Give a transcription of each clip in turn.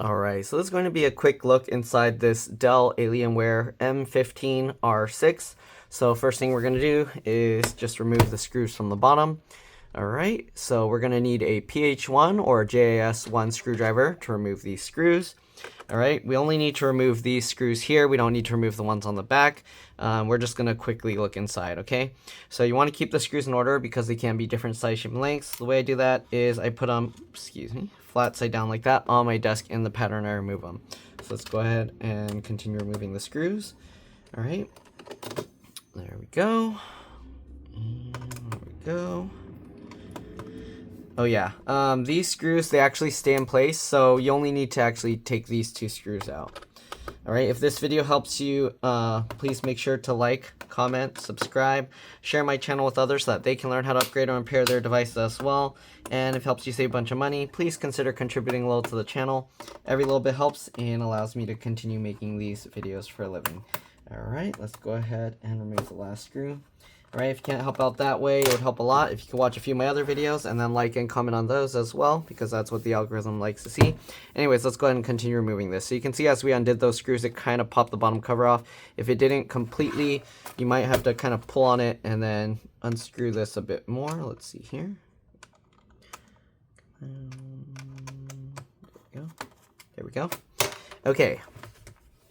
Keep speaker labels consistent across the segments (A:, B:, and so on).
A: Alright, so this is going to be a quick look inside this Dell Alienware M15 R6. So first thing we're going to do is just remove the screws from the bottom. Alright, so we're going to need a PH1 or JAS1 screwdriver to remove these screws. Alright, we only need to remove these screws here. We don't need to remove the ones on the back. We're just going to quickly look inside, okay? So you want to keep the screws in order because they can be different size, shape, and lengths. The way I do that is I put them, flat side down like that on my desk in the pattern I remove them. So let's go ahead and continue removing the screws. Alright, there we go. And there we go. Oh yeah, these screws, they actually stay in place, so you only need to actually take these two screws out. Alright, if this video helps you, please make sure to like, comment, subscribe, share my channel with others so that they can learn how to upgrade or repair their devices as well. And if it helps you save a bunch of money, please consider contributing a little to the channel. Every little bit helps and allows me to continue making these videos for a living. Alright, let's go ahead and remove the last screw. Alright, if you can't help out that way, it would help a lot if you could watch a few of my other videos and then like and comment on those as well, because that's what the algorithm likes to see. Anyways, let's go ahead and continue removing this. So you can see as we undid those screws, it kind of popped the bottom cover off. If it didn't completely, you might have to kind of pull on it and then unscrew this a bit more. Let's see here. There we go. There we go. Okay.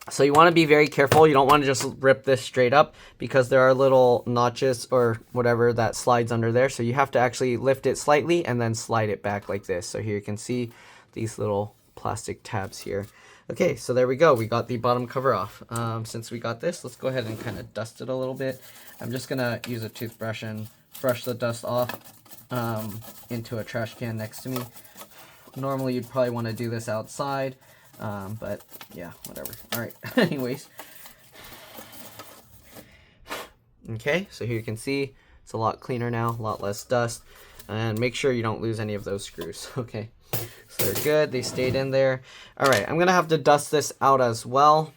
A: So you want to be very careful. You don't want to just rip this straight up because there are little notches or whatever that slides under there. So you have to actually lift it slightly and then slide it back like this. So here you can see these little plastic tabs here. Okay, so there we go. We got the bottom cover off. Since we got this, let's go ahead and kind of dust it a little bit. I'm just going to use a toothbrush and brush the dust off into a trash can next to me. Normally, you'd probably want to do this outside. But yeah, whatever. All right. Anyways. Okay, so here you can see it's a lot cleaner now, a lot less dust, and make sure you don't lose any of those screws. Okay, so they're good. They stayed in there. All right, I'm going to have to dust this out as well,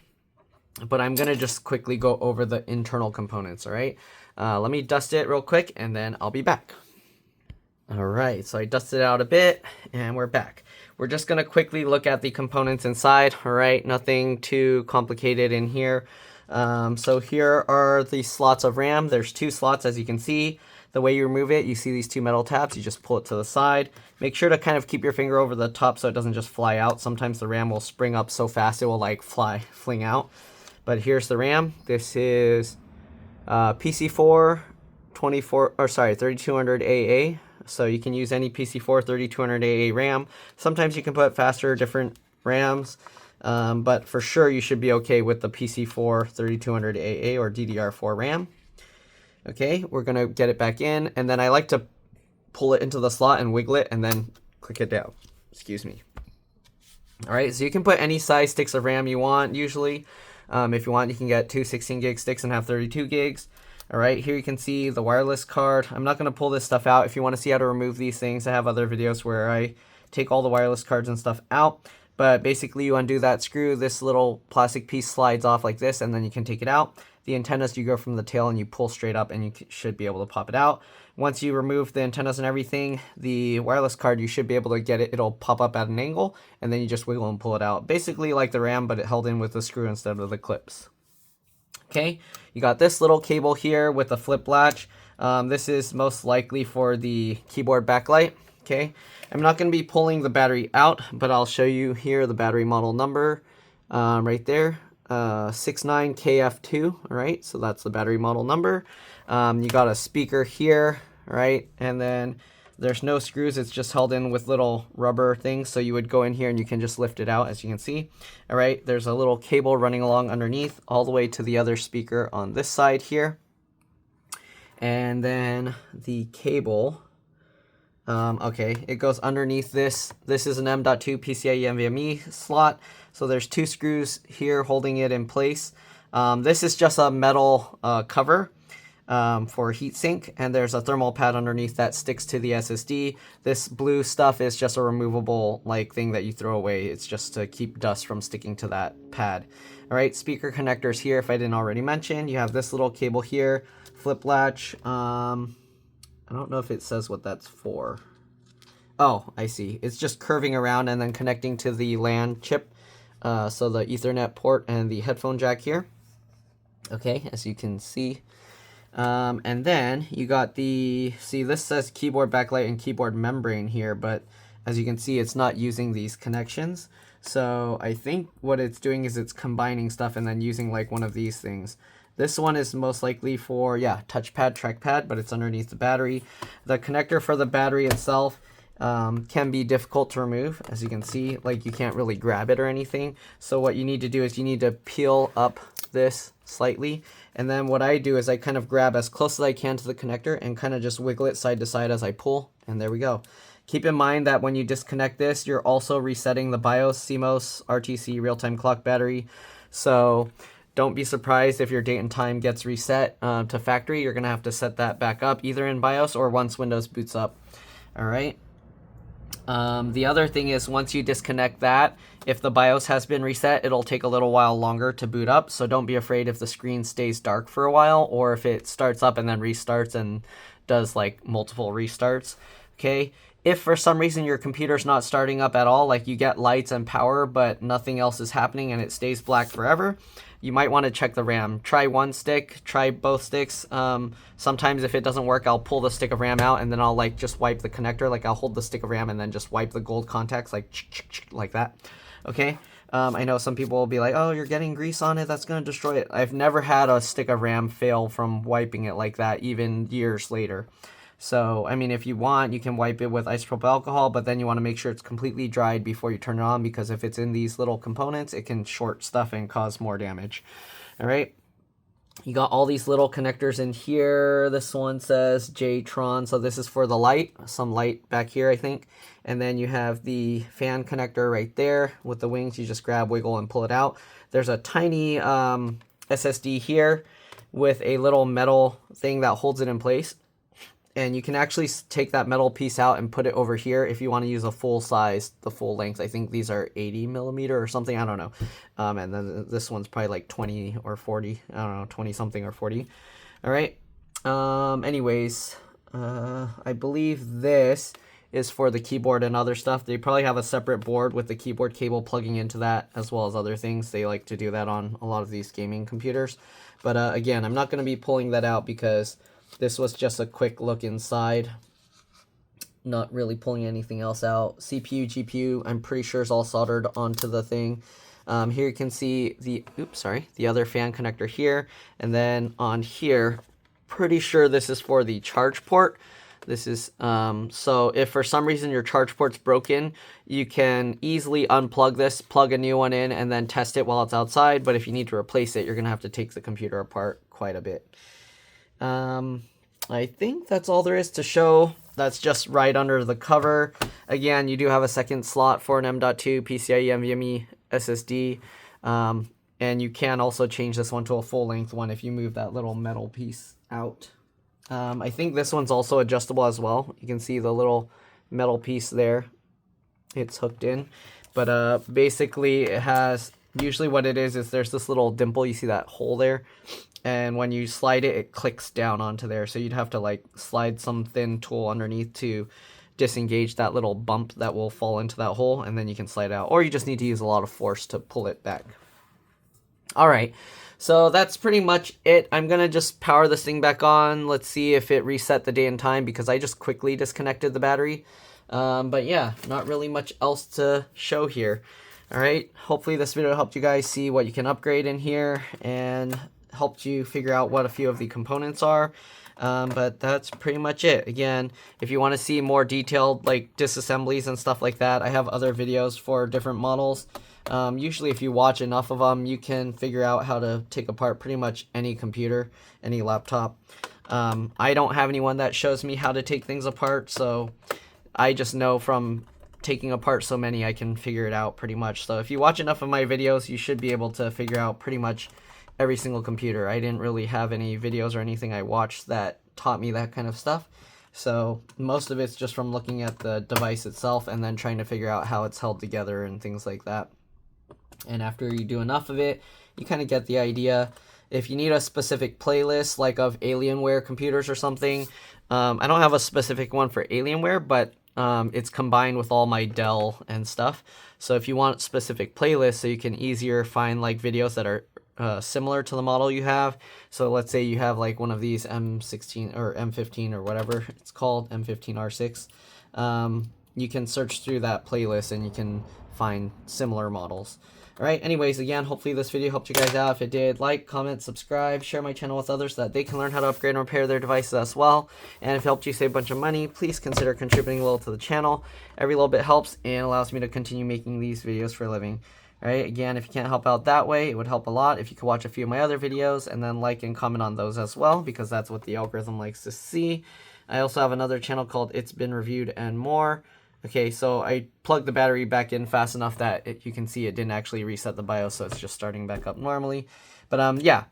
A: but I'm going to just quickly go over the internal components. All right, let me dust it real quick and then I'll be back. Alright, so I dusted it out a bit, and we're back. We're just going to quickly look at the components inside, alright? Nothing too complicated in here. So here are the slots of RAM. There's two slots, as you can see. The way you remove it, you see these two metal tabs. You just pull it to the side. Make sure to kind of keep your finger over the top so it doesn't just fly out. Sometimes the RAM will spring up so fast it will like fling out. But here's the RAM. This is PC4 3200 AA. So you can use any PC4 3200 AA RAM. Sometimes you can put faster, different RAMs, but for sure you should be okay with the PC4 3200 AA or DDR4 RAM. Okay, we're going to get it back in, and then I like to pull it into the slot and wiggle it and then click it down. Excuse me. Alright, so you can put any size sticks of RAM you want, usually. If you want, you can get two 16 gig sticks and have 32 gigs. Alright, here you can see the wireless card. I'm not going to pull this stuff out. If you want to see how to remove these things, I have other videos where I take all the wireless cards and stuff out. But basically, you undo that screw, this little plastic piece slides off like this, and then you can take it out. The antennas, you go from the tail and you pull straight up, and you should be able to pop it out. Once you remove the antennas and everything, the wireless card, you should be able to get it. It'll pop up at an angle, and then you just wiggle and pull it out. Basically like the RAM, but it held in with the screw instead of the clips. Okay, you got this little cable here with a flip latch. This is most likely for the keyboard backlight. Okay, I'm not going to be pulling the battery out, but I'll show you here the battery model number right there, 69KF2. All right, so that's the battery model number. You got a speaker here, right, and then there's no screws. It's just held in with little rubber things. So you would go in here and you can just lift it out, as you can see. All right, there's a little cable running along underneath all the way to the other speaker on this side here. And then the cable, okay, it goes underneath this. This is an M.2 PCIe NVMe slot. So there's two screws here holding it in place. This is just a metal cover. For heatsink, and there's a thermal pad underneath that sticks to the SSD. This blue stuff is just a removable like thing that you throw away. It's just to keep dust from sticking to that pad. All right, speaker connectors here. If I didn't already mention, you have this little cable here, flip latch. I don't know if it says what that's for. Oh, I see. It's just curving around and then connecting to the LAN chip. So the Ethernet port and the headphone jack here. Okay, as you can see. And then you got see, this says keyboard backlight and keyboard membrane here, but as you can see, it's not using these connections. So I think what it's doing is it's combining stuff and then using like one of these things. This one is most likely for, yeah, touchpad, trackpad, but it's underneath the battery. The connector for the battery itself can be difficult to remove. As you can see, like you can't really grab it or anything. So what you need to do is you need to peel up this slightly. And then what I do is I kind of grab as close as I can to the connector and kind of just wiggle it side to side as I pull. And there we go. Keep in mind that when you disconnect this, you're also resetting the BIOS, CMOS, RTC, real-time clock battery. So don't be surprised if your date and time gets reset to factory. You're going to have to set that back up either in BIOS or once Windows boots up. All right. The other thing is once you disconnect that, if the BIOS has been reset, it'll take a little while longer to boot up. So don't be afraid if the screen stays dark for a while or if it starts up and then restarts and does like multiple restarts. Okay. If for some reason your computer's not starting up at all, like you get lights and power, but nothing else is happening and it stays black forever, you might want to check the RAM. Try one stick, try both sticks. Sometimes if it doesn't work, I'll pull the stick of RAM out and then I'll like just wipe the connector. Like I'll hold the stick of RAM and then just wipe the gold contacts like that. Okay. I know some people will be like, oh, you're getting grease on it, that's going to destroy it. I've never had a stick of RAM fail from wiping it like that, even years later. So, I mean, if you want, you can wipe it with isopropyl alcohol, but then you want to make sure it's completely dried before you turn it on, because if it's in these little components, it can short stuff and cause more damage. All right. You got all these little connectors in here. This one says JTron, so this is for the light, some light back here, I think. And then you have the fan connector right there with the wings. You just grab, wiggle, and pull it out. There's a tiny SSD here with a little metal thing that holds it in place. And you can actually take that metal piece out and put it over here if you want to use a full size, the full length. I think these are 80 millimeter or something. I don't know. And then this one's probably like 20 or 40. I don't know, 20 something or 40. All right. Anyways, I believe this is for the keyboard and other stuff. They probably have a separate board with the keyboard cable plugging into that as well as other things. They like to do that on a lot of these gaming computers. But again, I'm not going to be pulling that out because this was just a quick look inside, not really pulling anything else out. CPU, GPU, I'm pretty sure is all soldered onto the thing. Here you can see the other fan connector here. And then on here, pretty sure this is for the charge port. This is, so if for some reason your charge port's broken, you can easily unplug this, plug a new one in, and then test it while it's outside. But if you need to replace it, you're going to have to take the computer apart quite a bit. I think that's all there is to show. That's just right under the cover. Again, you do have a second slot for an M.2 PCIe NVMe SSD. And you can also change this one to a full-length one if you move that little metal piece out. I think this one's also adjustable as well. You can see the little metal piece there. It's hooked in. But basically it has, usually what it is there's this little dimple. You see that hole there? And when you slide it, it clicks down onto there. So you'd have to like slide some thin tool underneath to disengage that little bump that will fall into that hole. And then you can slide it out. Or you just need to use a lot of force to pull it back. All right. So that's pretty much it. I'm going to just power this thing back on. Let's see if it reset the day and time because I just quickly disconnected the battery. But yeah, not really much else to show here. All right. Hopefully this video helped you guys see what you can upgrade in here and helped you figure out what a few of the components are. But that's pretty much it. Again, if you want to see more detailed like disassemblies and stuff like that, I have other videos for different models. Usually if you watch enough of them, you can figure out how to take apart pretty much any computer, any laptop. I don't have anyone that shows me how to take things apart, so I just know from taking apart so many I can figure it out pretty much. So if you watch enough of my videos, you should be able to figure out pretty much every single computer. I didn't really have any videos or anything I watched that taught me that kind of stuff. So most of it's just from looking at the device itself and then trying to figure out how it's held together and things like that. And after you do enough of it, you kind of get the idea. If you need a specific playlist, like of Alienware computers or something, I don't have a specific one for Alienware, but it's combined with all my Dell and stuff. So if you want specific playlists so you can easier find like videos that are similar to the model you have. So let's say you have like one of these M16 or M15 or whatever it's called, M15R6. You can search through that playlist and you can find similar models. Alright, anyways, again, hopefully this video helped you guys out. If it did, like, comment, subscribe, share my channel with others so that they can learn how to upgrade and repair their devices as well. And if it helped you save a bunch of money, please consider contributing a little to the channel. Every little bit helps and allows me to continue making these videos for a living. Alright, again, if you can't help out that way, it would help a lot if you could watch a few of my other videos and then like and comment on those as well, because that's what the algorithm likes to see. I also have another channel called It's Been Reviewed and More. Okay, so I plugged the battery back in fast enough that you can see it didn't actually reset the BIOS, so it's just starting back up normally. But yeah,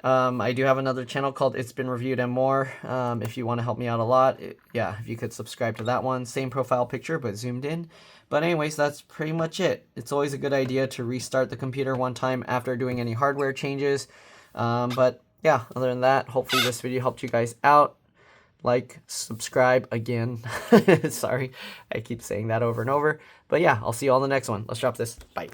A: I do have another channel called It's Been Reviewed and More. If you want to help me out a lot, yeah, if you could subscribe to that one. Same profile picture, but zoomed in. But anyways, that's pretty much it. It's always a good idea to restart the computer one time after doing any hardware changes. But yeah, other than that, hopefully this video helped you guys out. Like, subscribe again. Sorry, I keep saying that over and over. But yeah, I'll see you all in the next one. Let's drop this. Bye.